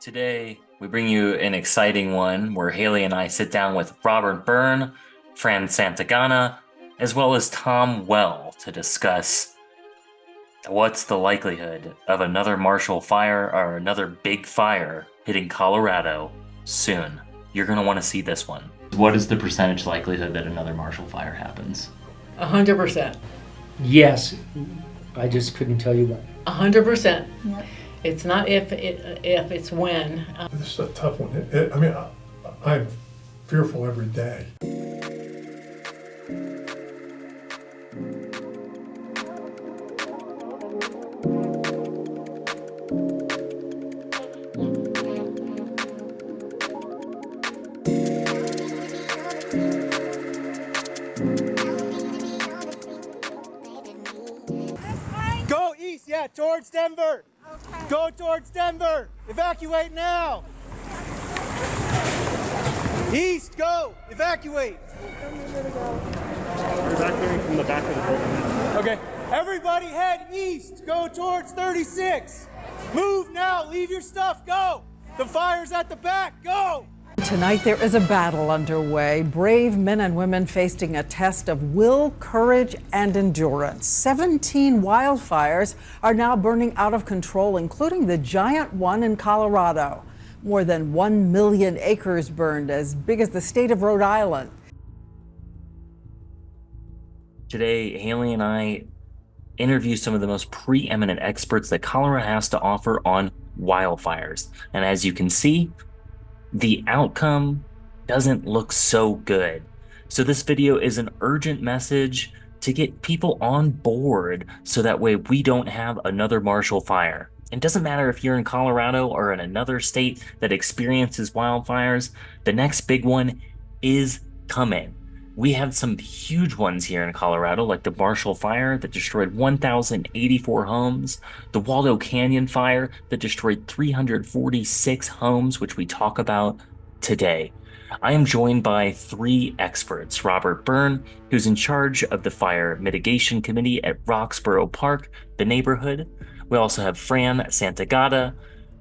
Today, we bring you an exciting one where Hayley and I sit down with Robert Byrne, Fran Santagata, as well as Tom Welle to discuss what's the likelihood of another Marshall Fire or another big fire hitting Colorado soon. You're going to want to see this one. What is the percentage likelihood that another Marshall Fire happens? 100%. Yes, I just couldn't tell you when. 100%. Yep. It's not if, it's when. This is a tough one. I'm fearful every day. Go east, yeah, towards Denver. Okay. Go towards Denver. Evacuate now. East, go. Evacuate. We're evacuating from the back of the building. Okay. Everybody head east. Go towards 36. Move now. Leave your stuff. Go. The fire's at the back. Go. Tonight there is a battle underway. Brave men and women facing a test of will, courage, and endurance. 17 wildfires are now burning out of control, including the giant one in Colorado. More than 1 million acres burned, as big as the state of Rhode Island. Today, Hayley and I interview some of the most preeminent experts that Colorado has to offer on wildfires. And as you can see, the outcome doesn't look so good. So this video is an urgent message to get people on board so that way we don't have another Marshall Fire. It doesn't matter if you're in Colorado or in another state that experiences wildfires, the next big one is coming. We have some huge ones here in Colorado, like the Marshall Fire that destroyed 1,084 homes, the Waldo Canyon Fire that destroyed 346 homes, which we talk about today. I am joined by three experts: Robert Byrne, who's in charge of the Fire Mitigation Committee at Roxborough Park, the neighborhood. We also have Fran Santagata,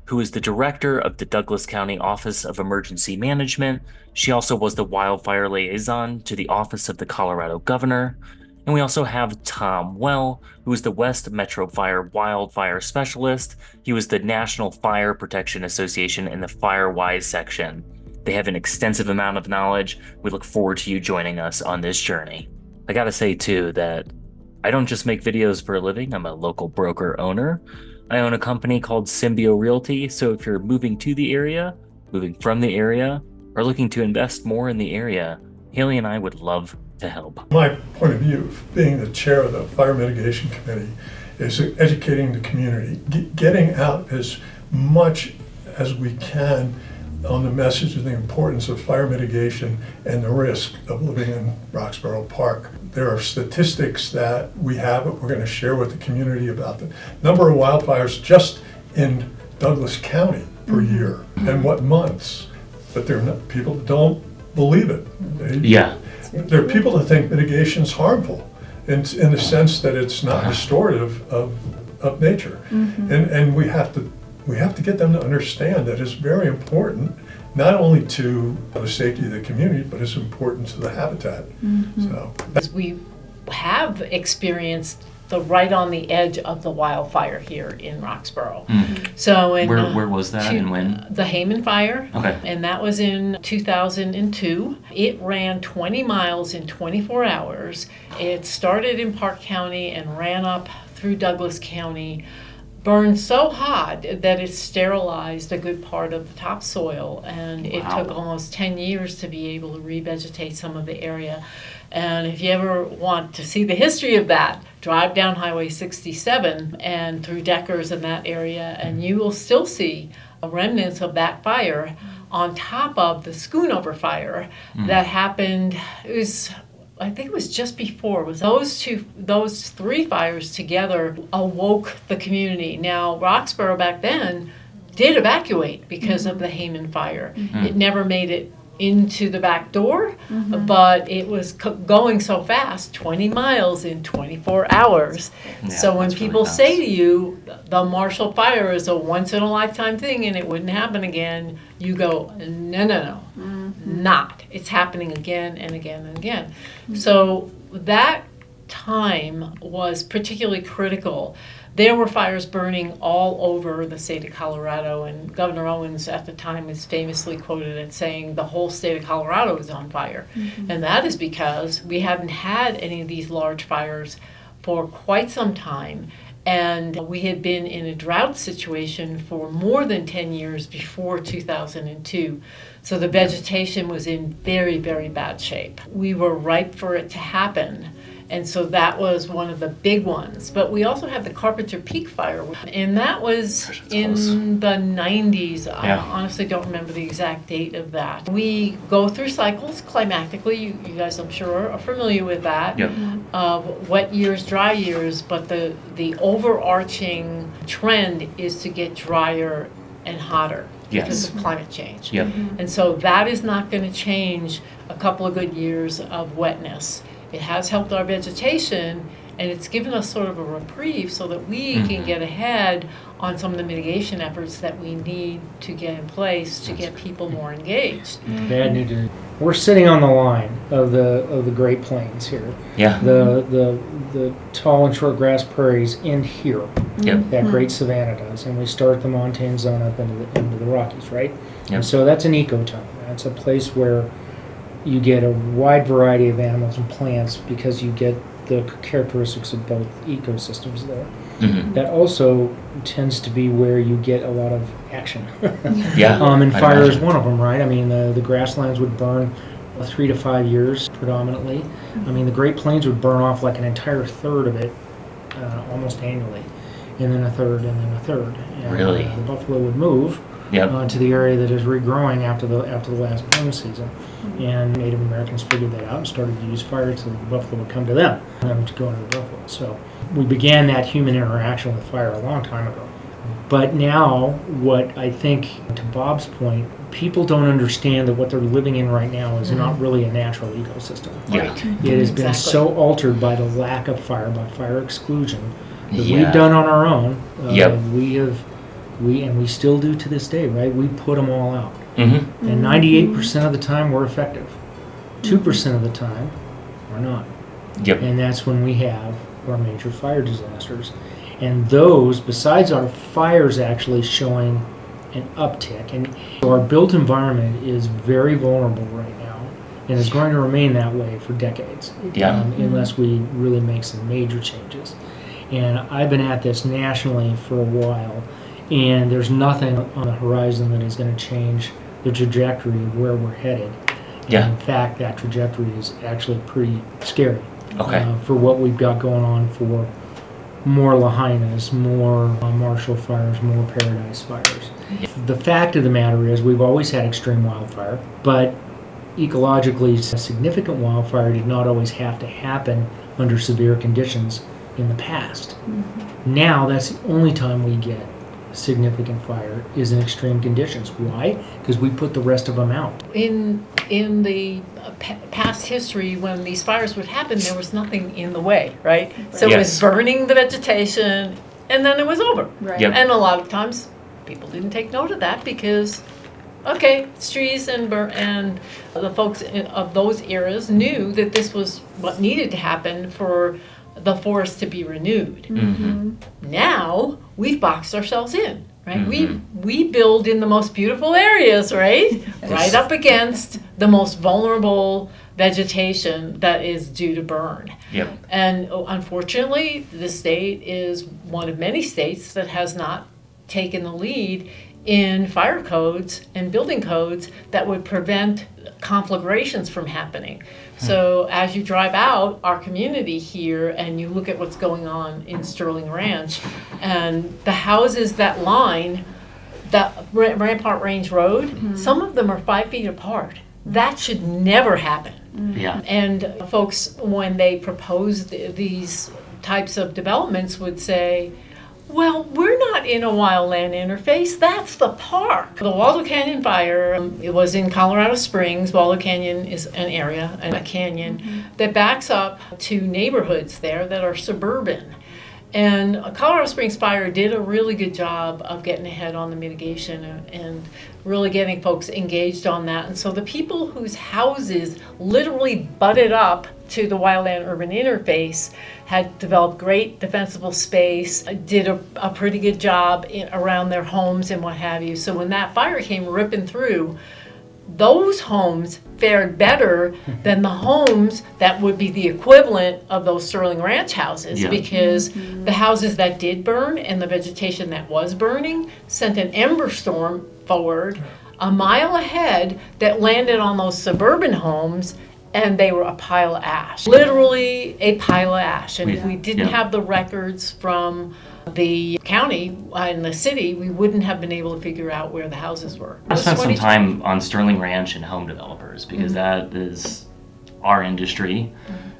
who is the director of the Douglas County Office of Emergency Management. She also was the wildfire liaison to the Office of the Colorado Governor. And we also have Tom Welle, who is the West Metro Fire wildfire specialist. He was the National Fire Protection Association in the FireWise section. They have an extensive amount of knowledge. We look forward to you joining us on this journey. I gotta say too that I don't just make videos for a living. I'm a local broker owner. I own a company called Symbio Realty, so if you're moving to the area, moving from the area, or looking to invest more in the area, Hayley and I would love to help. My point of view, being the chair of the Fire Mitigation Committee, is educating the community, getting out as much as we can on the message of the importance of fire mitigation and the risk of living in Roxborough Park. There are statistics that we have that we're going to share with the community about the number of wildfires just in Douglas County per year and what months. But there are not, people don't believe it. There are people that think mitigation is harmful in the sense that it's not restorative of nature. And we have to get them to understand that it's very important, not only to the safety of the community, but it's important to the habitat. So We have experienced the right on the edge of the wildfire here in Roxborough. So Where was that and when? The Haymon Fire. Okay. And that was in 2002. It ran 20 miles in 24 hours. It started in Park County and ran up through Douglas County, burned so hot that it sterilized a good part of the topsoil, and it took almost 10 years to be able to revegetate some of the area. And if you ever want to see the history of that, drive down Highway 67 and through Deckers in that area, and you will still see remnants of that fire on top of the Schoonover Fire that happened. I think it was just before. It was those three fires together awoke the community. Now, Roxborough back then did evacuate because of the Haymon Fire. It never made it into the back door, but it was going so fast, 20 miles in 24 hours. Yeah, So when that's really people fast. say to you, the Marshall Fire is a once-in-a-lifetime thing and it wouldn't happen again, you go, no, not. It's happening again and again and again. So that time was particularly critical. There were fires burning all over the state of Colorado, and Governor Owens at the time is famously quoted as saying the whole state of Colorado is on fire. And that is because we hadn't had any of these large fires for quite some time. And we had been in a drought situation for more than 10 years before 2002. So the vegetation was in very, very bad shape. We were ripe for it to happen. And so that was one of the big ones. But we also had the Carpenter Peak Fire, and that was in the 90s. I honestly don't remember the exact date of that. We go through cycles climatically. You guys, I'm sure, are familiar with that. Wet years, dry years, but the overarching trend is to get drier and hotter because of climate change. And so that is not going to change a couple of good years of wetness. It has helped our vegetation, and it's given us sort of a reprieve so that we can get ahead on some of the mitigation efforts that we need to get in place to get people more engaged. Bad news. We're sitting on the line of the Great Plains here. Yeah. The tall and short grass prairies end here. That Great Savanna does, and we start the montane zone up into the Rockies, right? And so that's an ecotone. That's a place where you get a wide variety of animals and plants because you get the characteristics of both ecosystems there. That also tends to be where you get a lot of action. And fire is one of them, right? I mean, the grasslands would burn 3 to 5 years predominantly. I mean, the Great Plains would burn off like an entire third of it almost annually, and then a third, and then a third. And, really? The buffalo would move to the area that is regrowing after the last burn season. And Native Americans figured that out and started to use fire so the buffalo would come to them and them to go into the buffalo. So we began that human interaction with fire a long time ago. But now, what I think, to Bob's point, people don't understand that what they're living in right now is not really a natural ecosystem. It has been so altered by the lack of fire, by fire exclusion, that we've done on our own. We still do to this day, right? We put them all out. And 98% of the time we're effective. 2% of the time we're not. And that's when we have our major fire disasters. And those, besides our fires actually showing an uptick, and our built environment is very vulnerable right now, and is going to remain that way for decades, unless we really make some major changes. And I've been at this nationally for a while, and there's nothing on the horizon that is going to change the trajectory of where we're headed. And in fact, that trajectory is actually pretty scary for what we've got going on for more Lahaina's, more Marshall fires, more Paradise fires. The fact of the matter is we've always had extreme wildfire, but ecologically significant wildfire did not always have to happen under severe conditions in the past. Now that's the only time we get significant fire is in extreme conditions. Why? Because we put the rest of them out. In the past history, when these fires would happen, there was nothing in the way, right? So it was burning the vegetation, and then it was over. And a lot of times, people didn't take note of that because, it's trees and the folks of those eras knew that this was what needed to happen for the forest to be renewed. Now we've boxed ourselves in, right? We build in the most beautiful areas, right? Right up against the most vulnerable vegetation that is due to burn. And unfortunately, the state is one of many states that has not taken the lead in fire codes and building codes that would prevent conflagrations from happening. So as you drive out our community here and you look at what's going on in Sterling Ranch, and the houses that line that Rampart Range Road, some of them are 5 feet apart. That should never happen. And folks, when they propose these types of developments, would say, Well, we're not in a wildland interface. That's the park. The Waldo Canyon fire, it was in Colorado Springs. Waldo Canyon is an area, and a canyon that backs up to neighborhoods there that are suburban. And Colorado Springs Fire did a really good job of getting ahead on the mitigation and really getting folks engaged on that. And so the people whose houses literally butted up to the wildland urban interface had developed great defensible space, did a pretty good job around their homes and what have you. So when that fire came ripping through, those homes fared better than the homes that would be the equivalent of those Sterling Ranch houses, because the houses that did burn and the vegetation that was burning sent an ember storm forward a mile ahead that landed on those suburban homes, and they were a pile of ash, literally a pile of ash. And if we didn't have the records from the county and the city, we wouldn't have been able to figure out where the houses were. I spent some time on Sterling Ranch and home developers because that is our industry.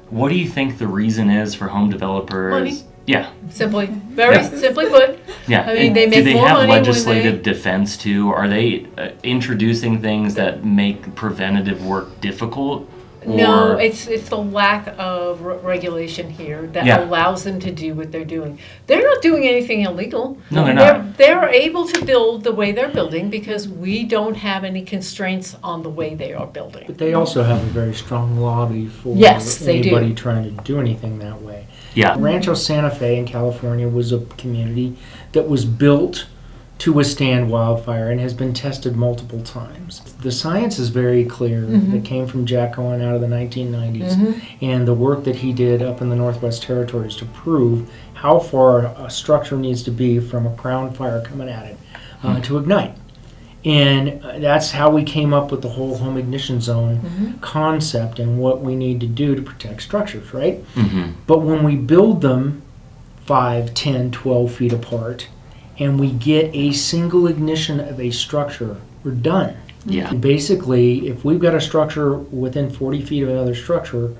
What do you think the reason is for home developers? Money. Yeah. Simply put. Yeah. I mean, they make do they more have money legislative defense too? Are they introducing things that make preventative work difficult? No, it's the lack of regulation here that allows them to do what they're doing. They're not doing anything illegal. No, they're not. They're able to build the way they're building because we don't have any constraints on the way they are building. But they also have a very strong lobby for anybody trying to do anything that way. Yeah. Rancho Santa Fe in California was a community that was built to withstand wildfire and has been tested multiple times. The science is very clear. It came from Jack Cohen out of the 1990s, and the work that he did up in the Northwest Territories to prove how far a structure needs to be from a crown fire coming at it to ignite. And that's how we came up with the whole home ignition zone concept and what we need to do to protect structures, right? But when we build them 5, 10, 12 feet apart, and we get a single ignition of a structure, we're done. Yeah. Basically, if we've got a structure within 40 feet of another structure,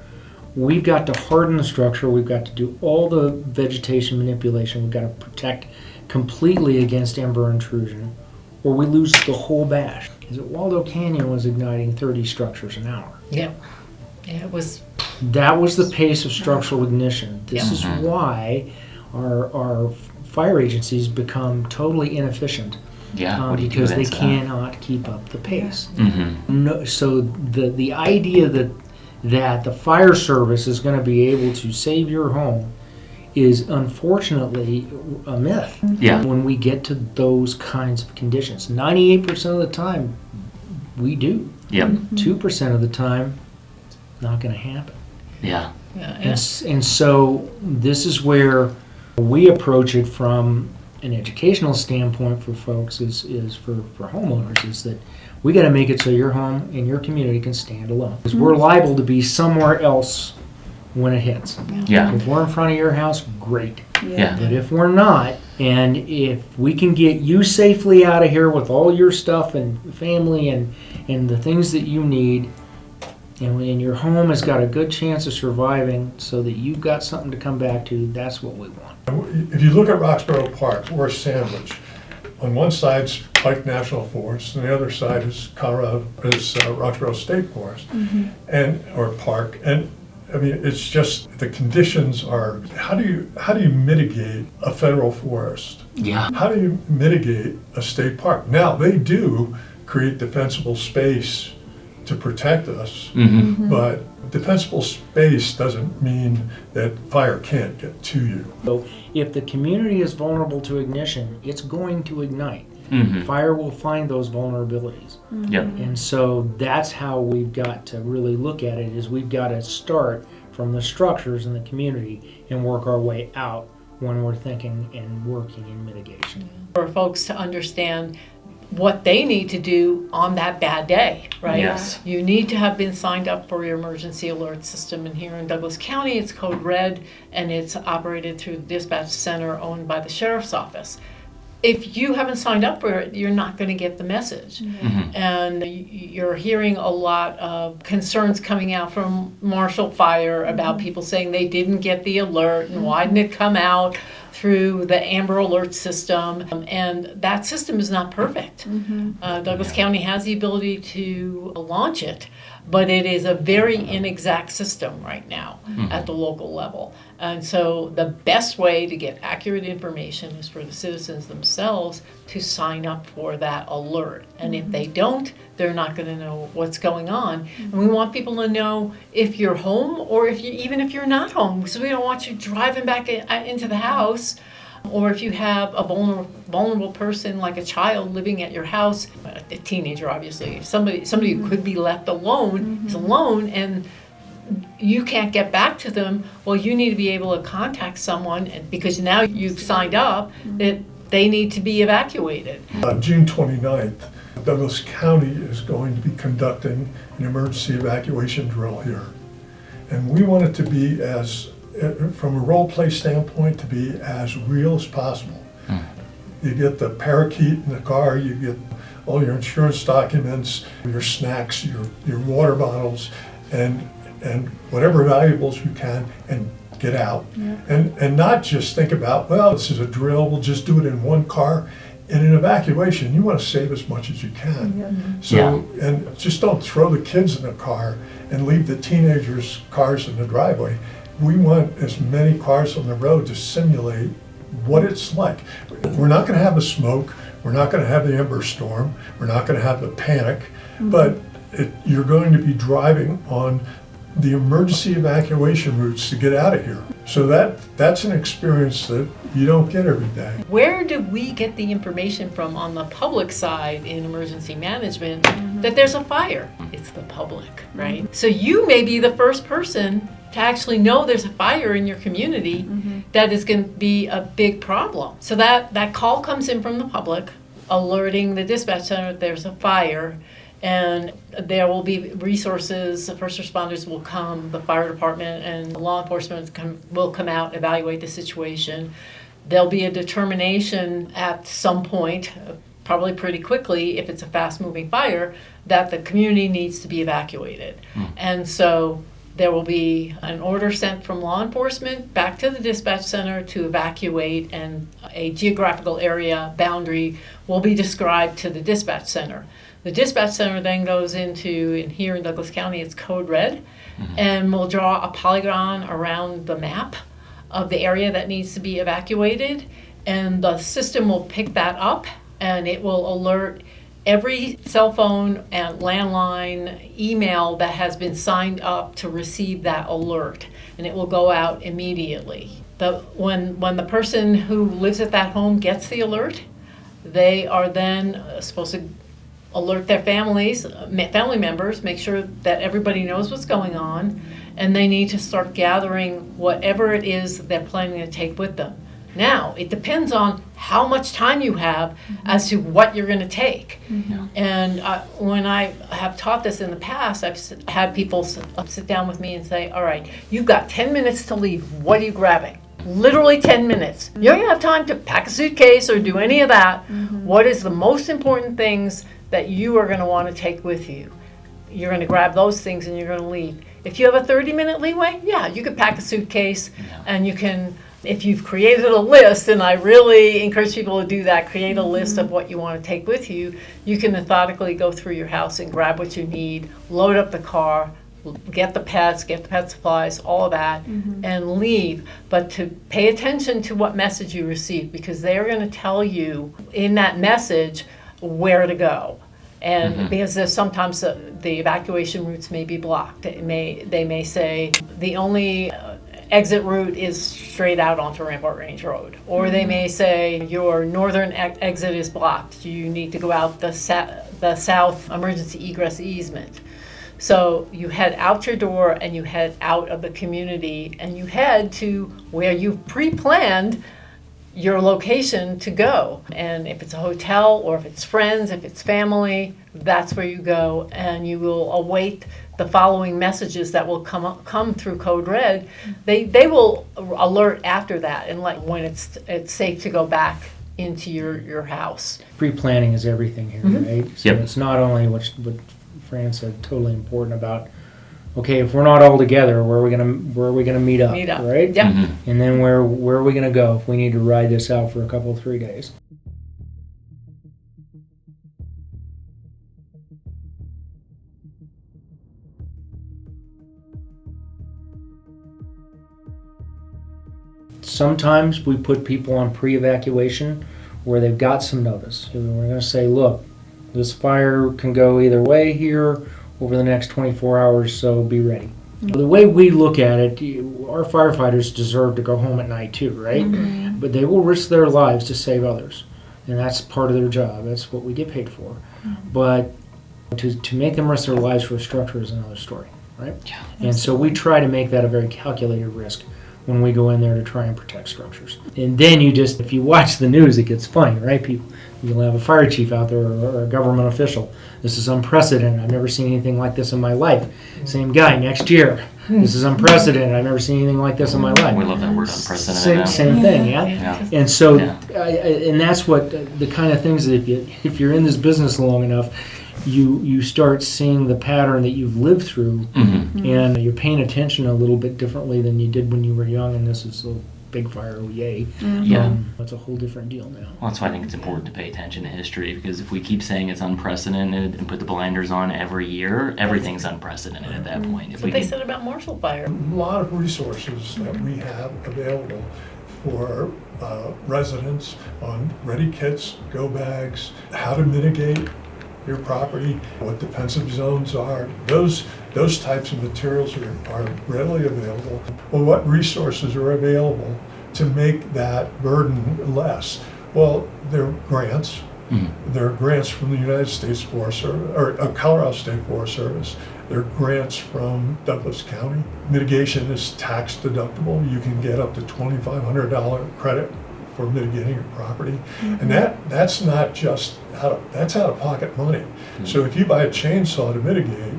we've got to harden the structure, we've got to do all the vegetation manipulation, we've got to protect completely against ember intrusion, or we lose the whole bash. Because Waldo Canyon was igniting 30 structures an hour. Yeah, it was. That was the pace of structural ignition. This is why our fire agencies become totally inefficient because they cannot keep up the pace. No, so the idea that the fire service is going to be able to save your home is unfortunately a myth. When we get to those kinds of conditions, 98% of the time we do. 2% of the time, not going to happen. And so this is where we approach it from an educational standpoint for folks is for homeowners, is that we got to make it so your home and your community can stand alone. Because we're liable to be somewhere else when it hits. If we're in front of your house, great. But if we're not, and if we can get you safely out of here with all your stuff and family and the things that you need, and your home has got a good chance of surviving so that you've got something to come back to, that's what we want. If you look at Roxborough Park, we're sandwiched. On one side's Pike National Forest, and the other side is Roxborough State Forest, or Park. And I mean, it's just the conditions are. How do you mitigate a federal forest? How do you mitigate a state park? Now they do create defensible space to protect us, but defensible space doesn't mean that fire can't get to you. So if the community is vulnerable to ignition, it's going to ignite. Fire will find those vulnerabilities. And so that's how we've got to really look at it, is we've got to start from the structures in the community and work our way out when we're thinking and working in mitigation. For folks to understand what they need to do on that bad day, right? You need to have been signed up for your emergency alert system. And here in Douglas County, it's code red, and it's operated through the dispatch center owned by the sheriff's office. If you haven't signed up for it, you're not going to get the message. And you're hearing a lot of concerns coming out from Marshall Fire about people saying they didn't get the alert and why didn't it come out through the Amber Alert system, and that system is not perfect. Douglas County has the ability to launch it, but it is a very inexact system right now at the local level. And so the best way to get accurate information is for the citizens themselves to sign up for that alert. And if they don't, they're not going to know what's going on. And we want people to know if you're home or even if you're not home. So we don't want you driving back into the house, or if you have a vulnerable person like a child living at your house, a teenager obviously, somebody who could be left alone is alone, and you can't get back to them. Well, you need to be able to contact someone, because now you've signed up that they need to be evacuated. On June 29th, Douglas County is going to be conducting an emergency evacuation drill here. And we want it to be from a role play standpoint, to be as real as possible. You get the parakeet in the car, you get all your insurance documents, your snacks, your water bottles, and whatever valuables you can, and get out. And not just think about, well, this is a drill, we'll just do it in one car. In an evacuation, you want to save as much as you can. And just don't throw the kids in the car and leave the teenagers' cars in the driveway. We want as many cars on the road to simulate what it's like. We're not going to have the smoke, we're not going to have the ember storm, we're not going to have the panic, but you're going to be driving on the emergency evacuation routes to get out of here. So that's an experience that you don't get every day. Where do we get the information from on the public side in emergency management that there's a fire? It's the public, right? So you may be the first person to actually know there's a fire in your community that is going to be a big problem. So that call comes in from the public, alerting the dispatch center that there's a fire. And there will be resources, first responders will come, the fire department and law enforcement will come out and evaluate the situation. There'll be a determination at some point, probably pretty quickly, if it's a fast-moving fire, that the community needs to be evacuated. And so there will be an order sent from law enforcement back to the dispatch center to evacuate, and a geographical area boundary will be described to the dispatch center. The dispatch center then goes into, and here in Douglas County, it's code red, and we'll draw a polygon around the map of the area that needs to be evacuated, and the system will pick that up, and it will alert every cell phone and landline email that has been signed up to receive that alert, and it will go out immediately. When the person who lives at that home gets the alert, they are then supposed to alert their family members, make sure that everybody knows what's going on, and they need to start gathering whatever it is they're planning to take with them. Now, it depends on how much time you have as to what you're going to take. And when I have taught this in the past, I've had people sit down with me and say, all right, you've got 10 minutes to leave. What are you grabbing? Literally 10 minutes. You don't have time to pack a suitcase or do any of that. What is the most important things that you are going to want to take with you? You're going to grab those things and you're going to leave. If you have a 30-minute leeway, yeah, you could pack a suitcase, and you can, if you've created a list, and I really encourage people to do that, create a list of what you want to take with you, you can methodically go through your house and grab what you need, load up the car, get the pet supplies, all of that, and leave. But to pay attention to what message you receive, because they're going to tell you in that message where to go. And because there's sometimes the evacuation routes may be blocked. They may say the only exit route is straight out onto Rampart Range Road. Or they may say your northern exit is blocked. You need to go out the south emergency egress easement. So you head out your door and you head out of the community and you head to where you've pre-planned your location to go. And if it's a hotel or if it's friends, if it's family, that's where you go, and you will await the following messages that will come through Code Red. They will alert after that and let when it's safe to go back into your house. Pre-planning is everything here, right? So it's not only what Fran said, totally important about okay, if we're not all together, where are we gonna meet up? Meet up. Right? Yep. And then where are we gonna go if we need to ride this out for a couple, 3 days? Sometimes we put people on pre-evacuation where they've got some notice. We're going to say, look, this fire can go either way here over the next 24 hours, so be ready. The way we look at it, our firefighters deserve to go home at night too, right? Mm-hmm. But they will risk their lives to save others. And that's part of their job. That's what we get paid for. Mm-hmm. But to make them risk their lives for a structure is another story, right? Yeah, and so we try to make that a very calculated risk when we go in there to try and protect structures. And then if you watch the news, it gets funny, right? You'll have a fire chief out there or a government official. This is unprecedented. I've never seen anything like this in my life. Same guy next year. This is unprecedented. I've never seen anything like this in my life. We love that word, unprecedented. Same thing, yeah? And so, and that's what the kind of things that if you're in this business long enough, you start seeing the pattern that you've lived through, mm-hmm. and you're paying attention a little bit differently than you did when you were young, and this is a big fire, oh yay. Mm-hmm. Yeah. It's a whole different deal now. Well, that's why I think it's important to pay attention to history, because if we keep saying it's unprecedented and put the blinders on every year, everything's unprecedented at that point. That's what they said about Marshall Fire. A lot of resources that we have available for residents on ready kits, go bags, how to mitigate your property, what defensive zones are. Those types of materials are readily available. Well, what resources are available to make that burden less? Well, there are grants. Mm-hmm. There are grants from the United States Forest Service, or Colorado State Forest Service. There are grants from Douglas County. Mitigation is tax deductible. You can get up to $2,500 credit for mitigating your property. Mm-hmm. And that's not just that's out of pocket money. Mm-hmm. So if you buy a chainsaw to mitigate,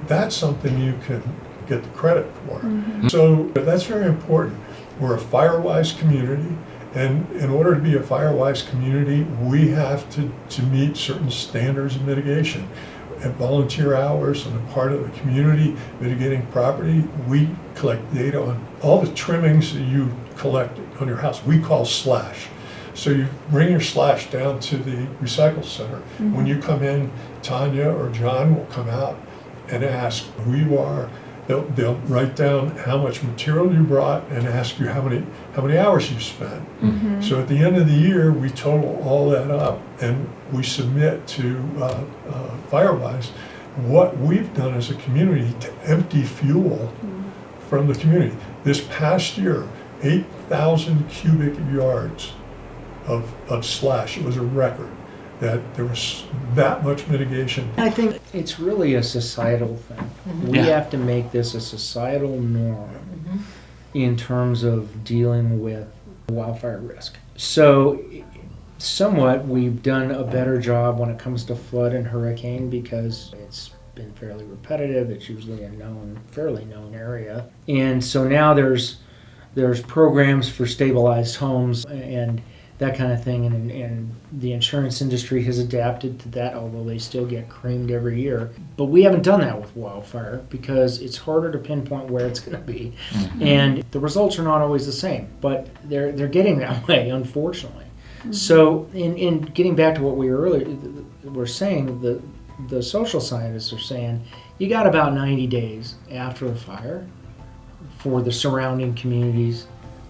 that's something you can get the credit for. Mm-hmm. So that's very important. We're a fire-wise community, and in order to be a fire-wise community, we have to meet certain standards of mitigation. At volunteer hours on the part of the community mitigating property, we collect data on all the trimmings that you collect on your house. We call slash. So you bring your slash down to the recycle center. Mm-hmm. When you come in, Tanya or John will come out and ask who you are. They'll write down how much material you brought and ask you how many hours you spent. Mm-hmm. So at the end of the year, we total all that up and we submit to Firewise what we've done as a community to empty fuel from the community. This past year, 8,000 cubic yards of slash. It was a record that there was that much mitigation. I think it's really a societal thing. Mm-hmm. We have to make this a societal norm in terms of dealing with wildfire risk. So somewhat we've done a better job when it comes to flood and hurricane because it's been fairly repetitive. It's usually a fairly known area. And so now there's programs for stabilized homes and that kind of thing, and the insurance industry has adapted to that, although they still get creamed every year. But we haven't done that with wildfire because it's harder to pinpoint where it's going to be, and the results are not always the same. But they're getting that way, unfortunately. Mm-hmm. So, in getting back to what we were saying, the social scientists are saying you got about 90 days after a fire for the surrounding communities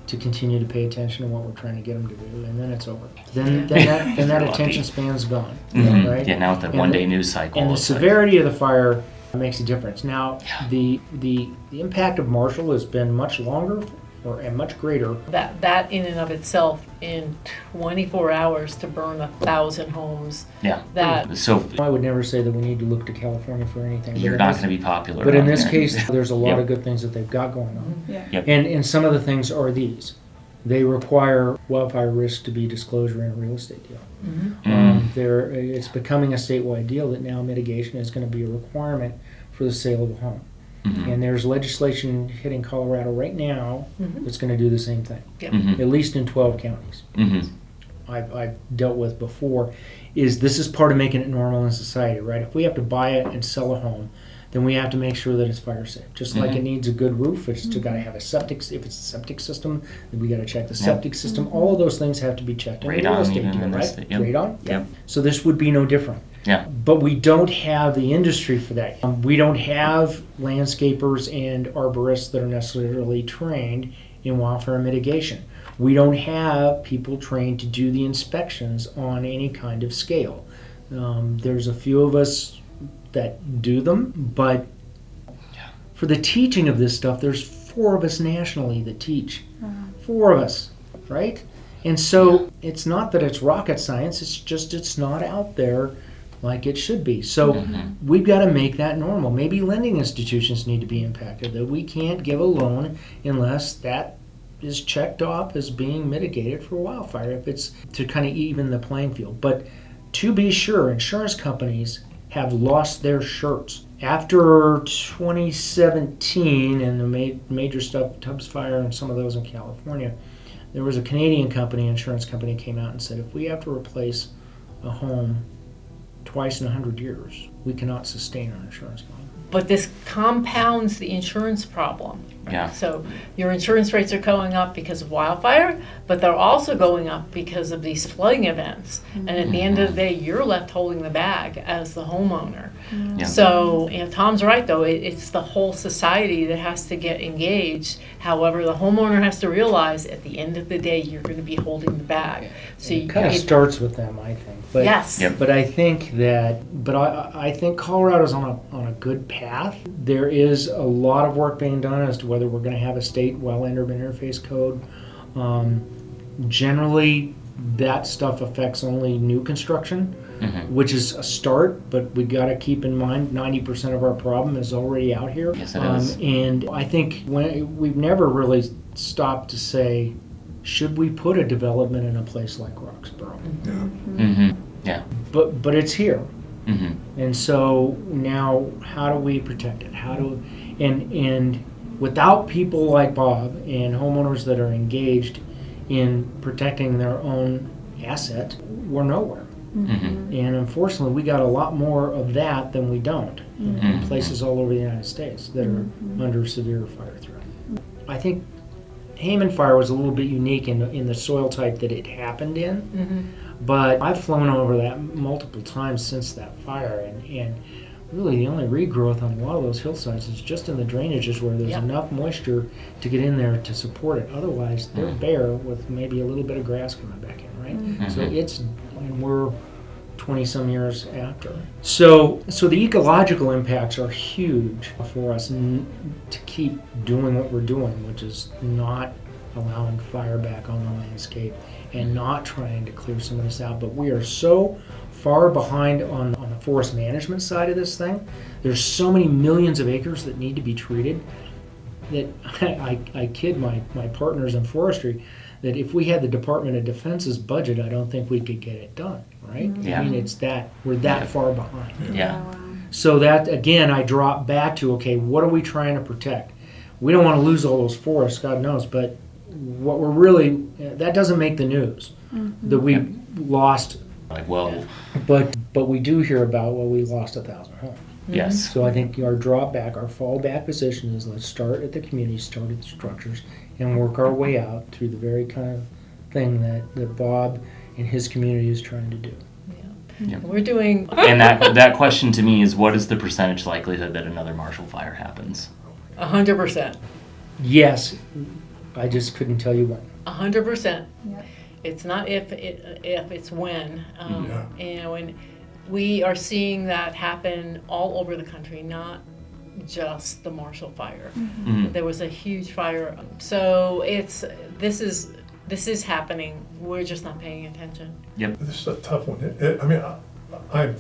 to continue to pay attention to what we're trying to get them to do, and then it's over. Then that attention span's gone, right? Yeah, now with the one-day news cycle. And the severity of the fire makes a difference. Now, the impact of Marshall has been much longer and much greater. That in and of itself, in 24 hours to burn 1,000 homes. Yeah. So I would never say that we need to look to California for anything. You're not going to be popular. But in this case, there's a lot of good things that they've got going on. Yeah. And some of the things are these. They require wildfire risk to be disclosure in a real estate deal. It's becoming a statewide deal that now mitigation is going to be a requirement for the sale of a home. And there's legislation hitting Colorado right now that's going to do the same thing, at least in 12 counties. I've dealt with before, this is part of making it normal in society, right? If we have to buy it and sell a home, then we have to make sure that it's fire safe. Just like it needs a good roof, it's got to have a septic. If it's a septic system, then we got to check the septic system. All of those things have to be checked. Radon, even right? Radon. Yep. So this would be no different. Yeah. But we don't have the industry for that. We don't have landscapers and arborists that are necessarily trained in wildfire mitigation. We don't have people trained to do the inspections on any kind of scale. There's a few of us that do them, but for the teaching of this stuff, there's 4 of us nationally that teach. 4 of us, right? And so it's not that it's rocket science, it's just it's not out there like it should be. So we've got to make that normal. Maybe lending institutions need to be impacted, that we can't give a loan unless that is checked off as being mitigated for wildfire, if it's to kind of even the playing field. But to be sure, insurance companies have lost their shirts. After 2017 and the major stuff, Tubbs Fire and some of those in California, there was a Canadian company, insurance company, came out and said, if we have to replace a home twice in 100 years, we cannot sustain our insurance model. But this compounds the insurance problem. Yeah. So your insurance rates are going up because of wildfire, but they're also going up because of these flooding events. And at the end of the day, you're left holding the bag as the homeowner. Yeah. So, Tom's right, though. It's the whole society that has to get engaged. However, the homeowner has to realize at the end of the day, you're going to be holding the bag. So it kind of starts with them, I think. But, yes. Yep. But I think I think Colorado's on a good path. There is a lot of work being done as to whether we're going to have a state wetland urban interface code. Generally, that stuff affects only new construction, which is a start, but we got to keep in mind 90% of our problem is already out here. Yes, it is. And I think we've never really stopped to say, should we put a development in a place like Roxborough? Yeah. But it's here. And so now, how do we protect it? And without people like Bob and homeowners that are engaged in protecting their own asset, we're nowhere. And unfortunately, we got a lot more of that than we don't in places all over the United States that are under severe fire threat. I think Hayman Fire was a little bit unique in the soil type that it happened in. But I've flown over that multiple times since that fire, and really the only regrowth on a lot of those hillsides is just in the drainages where there's enough moisture to get in there to support it. Otherwise, they're bare with maybe a little bit of grass coming back in, right? So and we're 20-some years after. So the ecological impacts are huge for us to keep doing what we're doing, which is not allowing fire back on the landscape and not trying to clear some of this out. But we are so far behind on the forest management side of this thing. There's so many millions of acres that need to be treated that I kid my partners in forestry that if we had the Department of Defense's budget, I don't think we could get it done, right? Yeah. I mean, we're that far behind. Yeah. So that, again, I drop back to, okay, what are we trying to protect? We don't want to lose all those forests, God knows, but what we're really, that doesn't make the news, that we lost. But we do hear about, we lost 1,000 homes. Yes. So I think our fallback position is let's start at the community, start at the structures, and work our way out through the very kind of thing that Bob and his community is trying to do. Yep. We're doing. And that question to me is, what is the percentage likelihood that another Marshall Fire happens? 100%. Yes, I just couldn't tell you when. 100%. Yep. It's not if, it's when. And we are seeing that happen all over the country, not just the Marshall Fire. There was a huge fire. So this is happening. We're just not paying attention. Yep. This is a tough one. I'm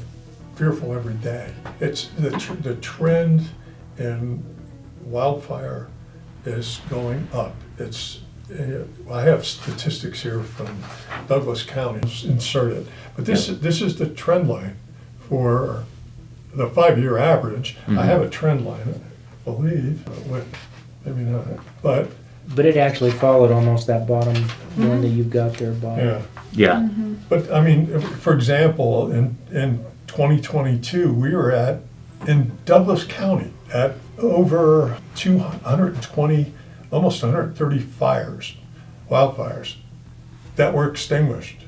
fearful every day. It's the trend in wildfire is going up. I have statistics here from Douglas County inserted, but this is the trend line for the 5-year average. I have a trend line, I believe, maybe not, but it actually followed almost that bottom one that you've got there, Bob. Yeah. But I mean, for example, in 2022, we were at in Douglas County at over 220, almost 130 wildfires that were extinguished.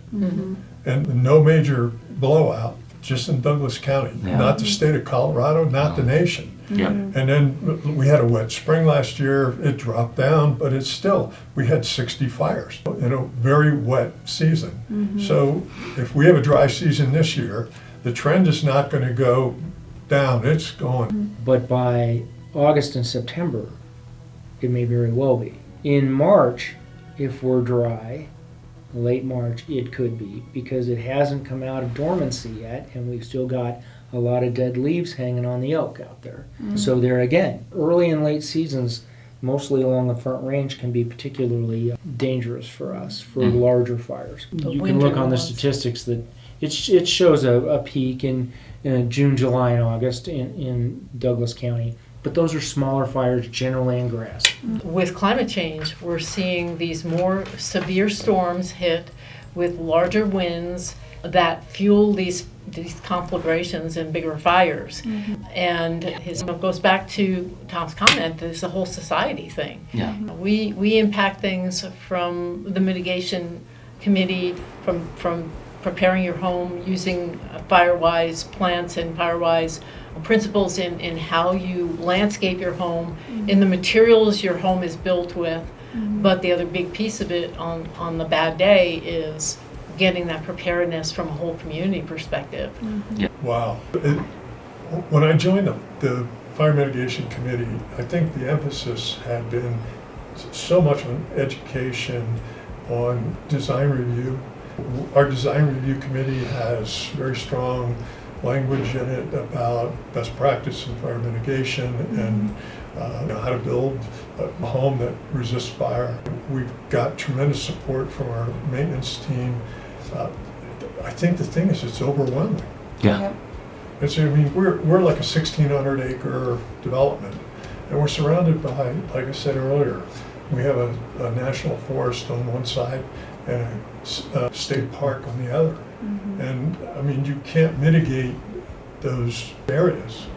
And no major blowout, just in Douglas County, not the state of Colorado, not the nation. And then we had a wet spring last year, it dropped down, but it's still, we had 60 fires in a very wet season. So if we have a dry season this year, the trend is not going to go down, it's going. But by August and September, it may very well be. In March, if we're dry, late March, it could be, because it hasn't come out of dormancy yet, and we've still got a lot of dead leaves hanging on the oak out there. So there again, early and late seasons, mostly along the Front Range, can be particularly dangerous for us, for larger fires. You can look on the statistics that it shows a peak in June, July, and August in Douglas County. But those are smaller fires, generally in grass. With climate change, we're seeing these more severe storms hit with larger winds that fuel these conflagrations and bigger fires. And it goes back to Tom's comment, it's a whole society thing. We impact things from the mitigation committee, from preparing your home using fire-wise plants and fire-wise principles in how you landscape your home, in the materials your home is built with. But the other big piece of it on the bad day is getting that preparedness from a whole community perspective. Wow. When I joined the Fire Mitigation Committee, I think the emphasis had been so much on education, on design review. Our design review committee has very strong language in it about best practice in fire mitigation and how to build a home that resists fire. We've got tremendous support from our maintenance team. I think the thing is, it's overwhelming. We're like a 1,600 acre development, and we're surrounded by, like I said earlier, we have a national forest on one side and a state park on the other. And you can't mitigate those areas.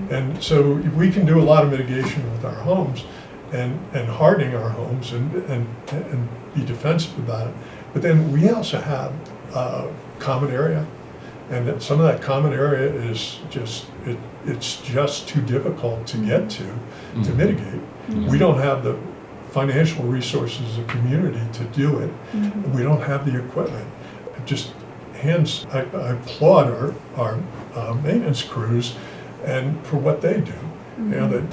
And so we can do a lot of mitigation with our homes and hardening our homes and be defensive about it. But then we also have common area, and some of that common area is it's just too difficult to get to mitigate. We don't have the financial resources as a community to do it. We don't have the equipment. I applaud our maintenance crews and for what they do. That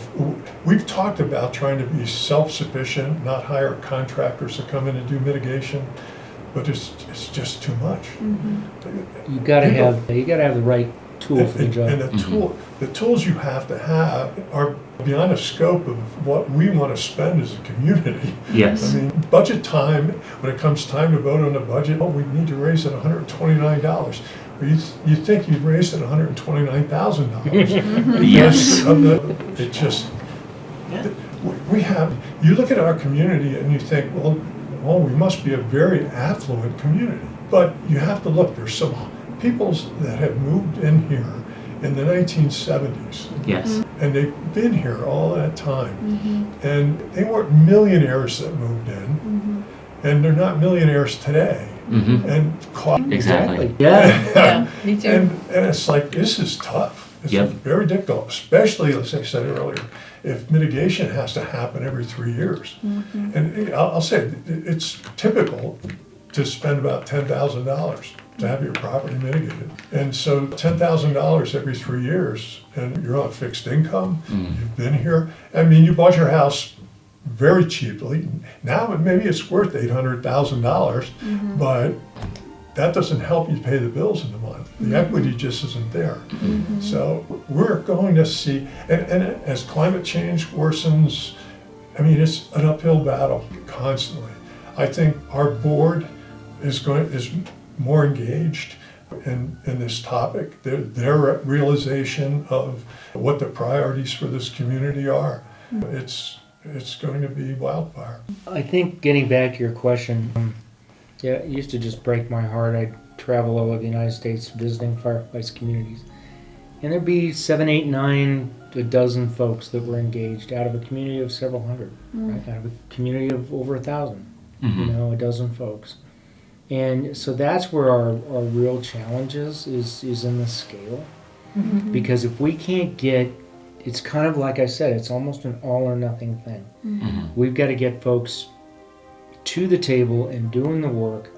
we've talked about trying to be self-sufficient, not hire contractors to come in and do mitigation, but it's just too much. You gotta have the right tool for the job. And the tools you have to have are beyond the scope of what we want to spend as a community. Budget time, when it comes time to vote on the budget, we need to raise it $129. But you think you've raised it $129,000. You look at our community and you think, well, we must be a very affluent community. But you have to look, there's some people that have moved in here in the 1970s. And they've been here all that time. And they weren't millionaires that moved in. And they're not millionaires today. And Exactly. Me too. And it's like, this is tough. It's very difficult, especially, as I said earlier, if mitigation has to happen every 3 years. And I'll say, it's typical to spend about $10,000 to have your property mitigated. And so $10,000 every 3 years, and you're on fixed income, you've been here. You bought your house very cheaply. Now maybe it's worth $800,000, but that doesn't help you pay the bills in the month. The equity just isn't there. So we're going to see, and as climate change worsens, it's an uphill battle constantly. I think our board is more engaged in this topic. Their realization of what the priorities for this community are. It's going to be wildfire. I think, getting back to your question, it used to just break my heart. I'd travel all over the United States visiting firefights communities. And there'd be 7, 8, 9, a dozen folks that were engaged out of a community of several hundred, right? Out of a community of over 1,000, a dozen folks. And so that's where our real challenge is in the scale. Because if we can't get, it's kind of like I said, it's almost an all or nothing thing. We've got to get folks to the table and doing the work,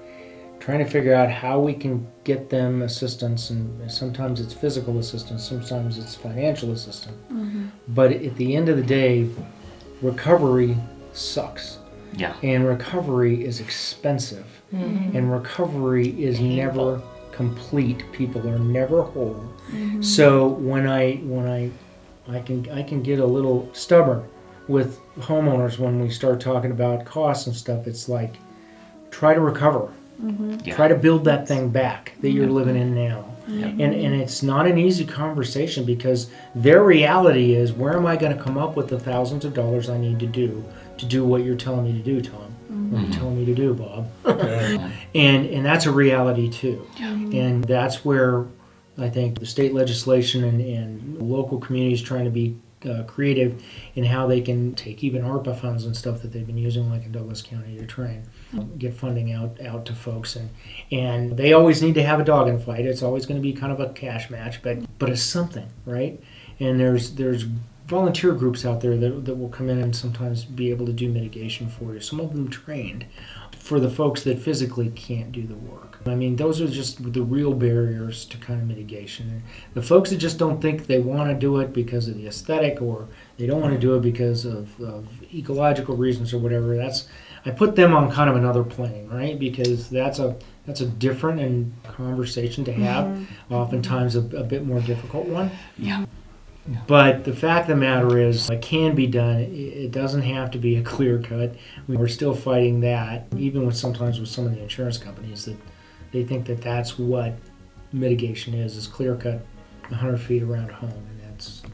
trying to figure out how we can get them assistance, and sometimes it's physical assistance, sometimes it's financial assistance. But at the end of the day, recovery sucks. Yeah. And recovery is expensive. And recovery is never complete. People are never whole. So when I can get a little stubborn with homeowners when we start talking about costs and stuff. It's like, try to recover. Try to build that thing back that you're living in now. And it's not an easy conversation, because their reality is, where am I going to come up with the thousands of dollars I need to do what you're telling me to do, Tom? What you're telling me to do, Bob? And that's a reality too. And that's where I think the state legislation and local communities trying to be creative in how they can take even ARPA funds and stuff that they've been using, like in Douglas County, to try and get funding out to folks. And they always need to have a dog in the fight. It's always going to be kind of a cash match, but it's something, right? And there's volunteer groups out there that will come in and sometimes be able to do mitigation for you. Some of them trained for the folks that physically can't do the work. I mean, those are just the real barriers to kind of mitigation. And the folks that just don't think they want to do it because of the aesthetic, or they don't want to do it because of ecological reasons or whatever, I put them on kind of another plane, right? Because that's a different conversation to have, oftentimes a bit more difficult one. But the fact of the matter is, it can be done. It doesn't have to be a clear cut. We're still fighting that, even sometimes with some of the insurance companies, that they think that that's what mitigation is clear cut 100 feet around home, and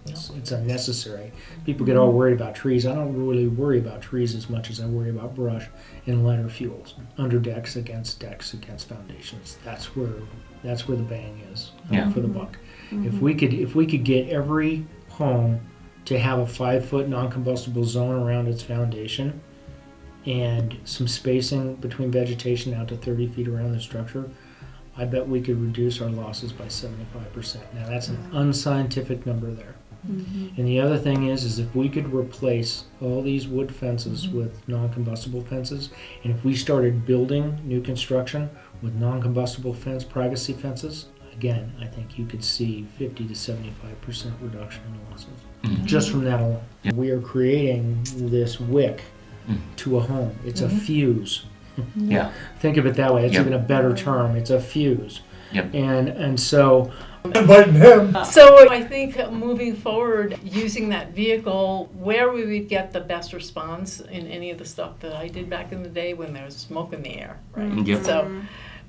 it's unnecessary. People get all worried about trees. I don't really worry about trees as much as I worry about brush and lighter fuels, under decks, against foundations. That's where the bang is for the buck. If we could get every home to have a 5-foot non-combustible zone around its foundation, and some spacing between vegetation out to 30 feet around the structure, I bet we could reduce our losses by 75%. Now that's an unscientific number there. And the other thing is if we could replace all these wood fences with non-combustible fences, and if we started building new construction with non-combustible privacy fences, again, I think you could see 50 to 75% reduction in losses just from that alone. We are creating this wick to a home. It's a fuse. Think of it that way. It's even a better term. It's a fuse. And so inviting him. So I think moving forward, using that vehicle, where we would get the best response in any of the stuff that I did back in the day when there was smoke in the air, right? So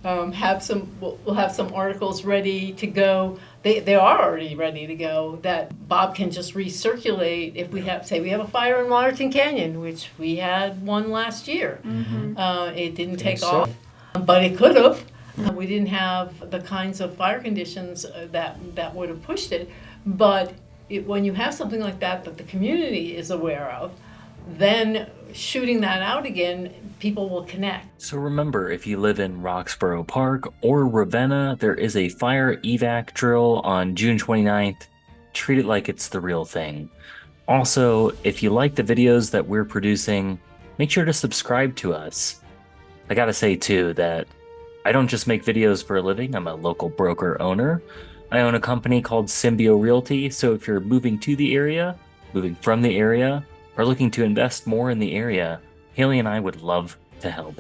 we'll have some articles ready to go. They are already ready to go, that Bob can just recirculate if we have a fire in Waterton Canyon, which we had one last year. It didn't take off, but it could have. We didn't have the kinds of fire conditions that would have pushed it. But when you have something like that the community is aware of, then shooting that out again, people will connect. So remember, if you live in Roxborough Park or Ravenna, there is a fire evac drill on June 29th. Treat it like it's the real thing. Also, if you like the videos that we're producing, make sure to subscribe to us. I gotta say too that I don't just make videos for a living. I'm a local broker owner. I own a company called Symbio Realty, so if you're moving to the area, moving from the area, or looking to invest more in the area, Hayley and I would love to help.